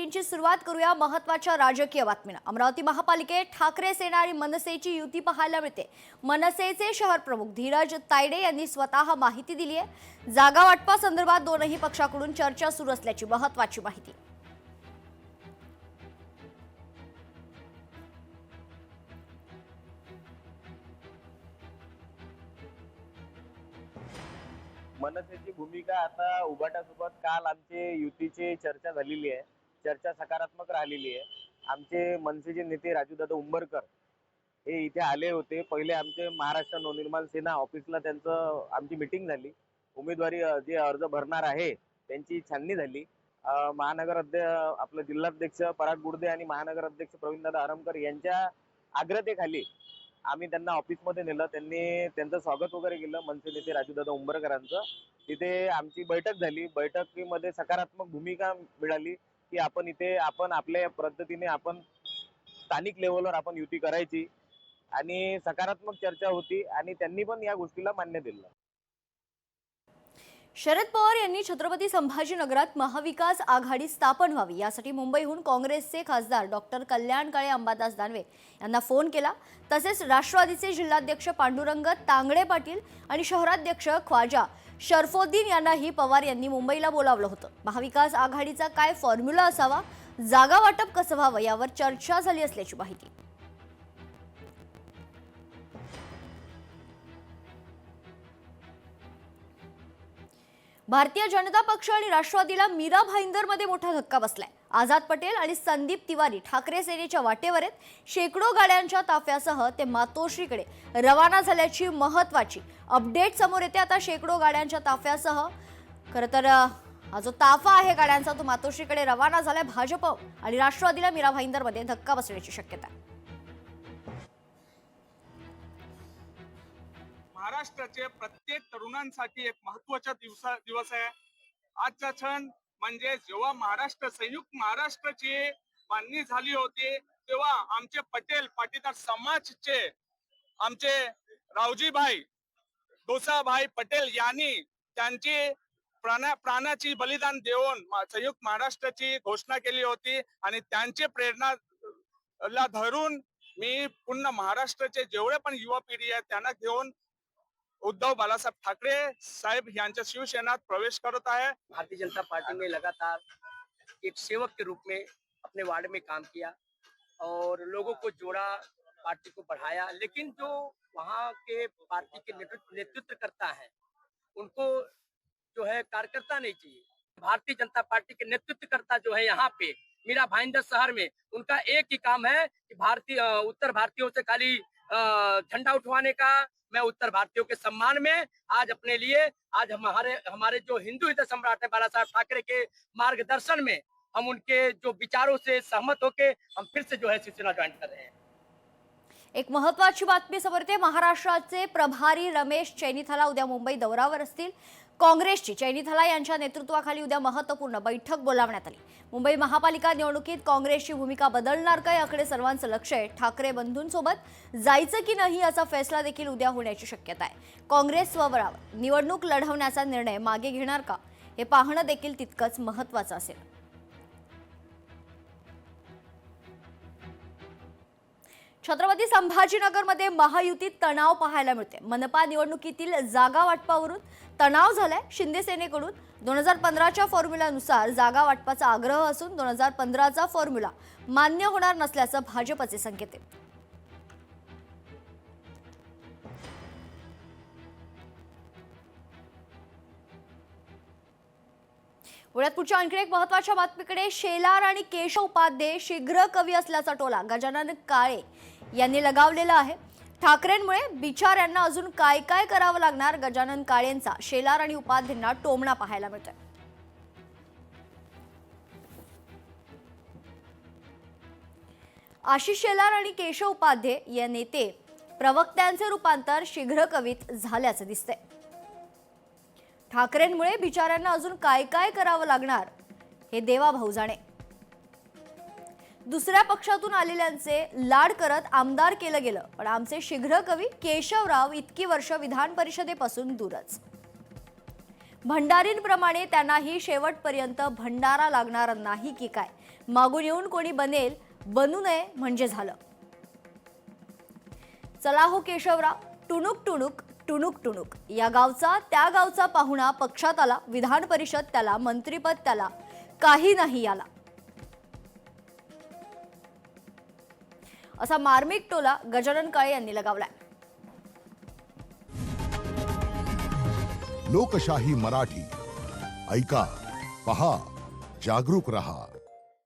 बुलेटिनची सुरुवात करूया महत्त्वाच्या राजकीय बातमीने। अमरावती महापालिकेत ठाकरे सेना आणि मनसेची युती पाहायला मिळते। मनसेचे शहर प्रमुख धीरज तायडे यांनी स्वतः माहिती दिली आहे। जागा वाटपासंदर्भात दोनही पक्षाकडून चर्चा सुरू असल्याची महत्त्वाची माहिती। मनसेची भूमिका आता उभाटासोबत काल आमचे युतीची चर्चा झालेली आहे। चर्चा सकारात्मक राहिलेली आहे। आमचे मनसेचे नेते राजूदादा उंबरकर हे इथे आले होते। पहिले आमचे महाराष्ट्र नवनिर्माण सेना ऑफिसला त्यांचं आमची मीटिंग झाली। उमेदवारी जे अर्ज भरणार आहे त्यांची छाननी झाली। महानगर अध्यक्ष आपले जिल्हाध्यक्ष पराग गुडदे आणि महानगर अध्यक्ष प्रवीणदादा आरमकर यांच्या आग्रतेखाली आम्ही त्यांना ऑफिसमध्ये नेलं। त्यांनी त्यांचं स्वागत वगैरे केलं मनसे नेते राजूदादा उंबरकरांचं। तिथे आमची बैठक झाली। बैठकीमध्ये सकारात्मक भूमिका मिळाली की आपण आपल्या पद्धतीने आपण स्थानिक लेवलवर आपण युती करायची आणि सकारात्मक चर्चा होती आणि त्यांनी पण या गोष्टीला मान्य दिलं। शरद पवार यांनी छत्रपती संभाजीनगरात महाविकास आघाडी स्थापन व्हावी यासाठी मुंबईहून काँग्रेसचे खासदार डॉक्टर कल्याण काळे अंबादास दानवे यांना फोन केला। तसेच राष्ट्रवादीचे जिल्हाध्यक्ष पांडुरंग तांगडे पाटील आणि शहराध्यक्ष ख्वाजा शरफुद्दीन यांनाही पवार यांनी मुंबईला बोलावलं होतं। महाविकास आघाडीचा काय फॉर्म्युला असावा, जागा वाटप कसं व्हावं यावर चर्चा झाली असल्याची माहिती। भारतीय जनता पक्ष आणि राष्ट्रवादीला मीरा भाईंदरमध्ये मोठा धक्का बसलाय। आझाद पटेल आणि संदीप तिवारी ठाकरे सेनेच्या वाटेवर आहेत। शेकडो गाड्यांच्या ताफ्यासह ते मातोश्रीकडे रवाना झाल्याची महत्त्वाची अपडेट समोर येते। आता शेकडो गाड्यांच्या ताफ्यासह खरं तर हा जो ताफा आहे गाड्यांचा तो मातोश्रीकडे रवाना झालाय। भाजप आणि राष्ट्रवादीला मीरा भाईंदरमध्ये धक्का बसण्याची शक्यता आहे। महाराष्ट्राचे प्रत्येक तरुणांसाठी एक महत्त्वाचा दिवस आहे। आजचा क्षण म्हणजे जेव्हा संयुक्त महाराष्ट्राची बांधणी झाली होती तेव्हा आमचे पाटीदार समाजचे आमचे रावजीभाई डोसाभाई पटेल यांनी त्यांची प्राणाची बलिदान देऊन संयुक्त महाराष्ट्राची घोषणा केली होती आणि त्यांची प्रेरणा धरून मी पुन्हा महाराष्ट्राचे जेवढे पण युवा पिढी आहे त्यांना घेऊन उद्धव बालासाहेब ठाकरे साहेब यांच्या शिवसेनात प्रवेश करत आहे। भारतीय जनता पार्टी में लगातार एक सेवक के रूप में अपने वार्ड में काम किया और लोगों को जोड़ा, पार्टी को बढ़ाया। लेकिन जो वहाँ के पार्टी के नेतृत्व करता है उनको जो है कार्यकर्ता नहीं चाहिए। भारतीय जनता पार्टी के नेतृत्वकर्ता जो है यहाँ पे मीरा भाईंदर शहर में उनका एक ही काम है कि उत्तर भारतीयों से खाली झंडा उठवाने का। मैं उत्तर भारतीयों के सम्मान में आज अपने लिए आज हमारे जो हिंदू हृदय सम्राट है बाला साहब ठाकरे के मार्गदर्शन में हम उनके जो विचारों से सहमत होकर हम फिर से जो है शिवसेना ज्वाइन कर रहे हैं। एक महत्त्वाची बातमी समोर येते। महाराष्ट्राचे प्रभारी रमेश चैनीथाला उद्या मुंबई दौऱ्यावर असतील। काँग्रेसची चैनीथाला यांच्या नेतृत्वाखाली उद्या महत्त्वपूर्ण बैठक बोलावण्यात आली। मुंबई महापालिका निवडणुकीत काँग्रेसची भूमिका बदलणार का याकडे सर्वांचं लक्ष आहे। ठाकरे बंधूंसोबत जायचं की नाही याचा फैसला देखील उद्या होण्याची शक्यता आहे। काँग्रेस स्वबळावर निवडणूक लढवण्याचा निर्णय मागे घेणार का हे पाहणं देखील तितकंच महत्त्वाचं असेल। छत्रपती संभाजीनगरमध्ये महायुतीत तणाव पाहायला मिळते। मनपा निवडणुकीतील जागा वाटपावरून तणाव झालाय। शिंदे सेनेकडून 2015च्या फॉर्म्युलानुसार जागा वाटपाचा आग्रह असून 2015चा फॉर्म्युला मान्य होणार नसल्याचं भाजपचे संकेत आहेत। पुण्यात पुढच्या आणखी एक महत्त्वाच्या बातमीकडे शेलार आणि केशव उपाध्ये शीघ्र कवी असल्याचा टोला गजानन काळे यांनी लगावलेला आहे। ठाकरेंमुळे बिचाऱ्यांना अजून काय काय करावं लागणार, गजानन काळेंचा शेलार आणि उपाध्येंना टोमणा पाहायला मिळतोय। आशिष शेलार आणि केशव उपाध्ये या नेते प्रवक्त्यांचे रूपांतर शीघ्र कवीत झाल्याचं दिसतंय। ठाकरेंमुळे बिचाऱ्यांना अजून काय काय करावं लागणार हे देवा भाऊ जाणे। दुसऱ्या पक्षातून आलेल्यांचे लाड करत आमदार केलं गेलं, पण आमचे शीघ्र कवी केशवराव इतकी वर्ष विधान परिषदेपासून दूरच। भंडारींप्रमाणे त्यांनाही शेवटपर्यंत भंडारा लागणार नाही की काय। मागून येऊन कोणी बनेल, बनू नये म्हणजे झालं. चला हो केशवराव, टुणूक टुणूक टुणूक टुणूक. या गावचा त्या गावचा पाहुणा पक्षात आला, विधान परिषद त्याला, मंत्रीपद त्याला, काही नाही आला. असा मार्मिक टोला गजानन काळे यांनी लगावलाय. लोकशाही मराठी ऐका, पहा, जागरूक रहा.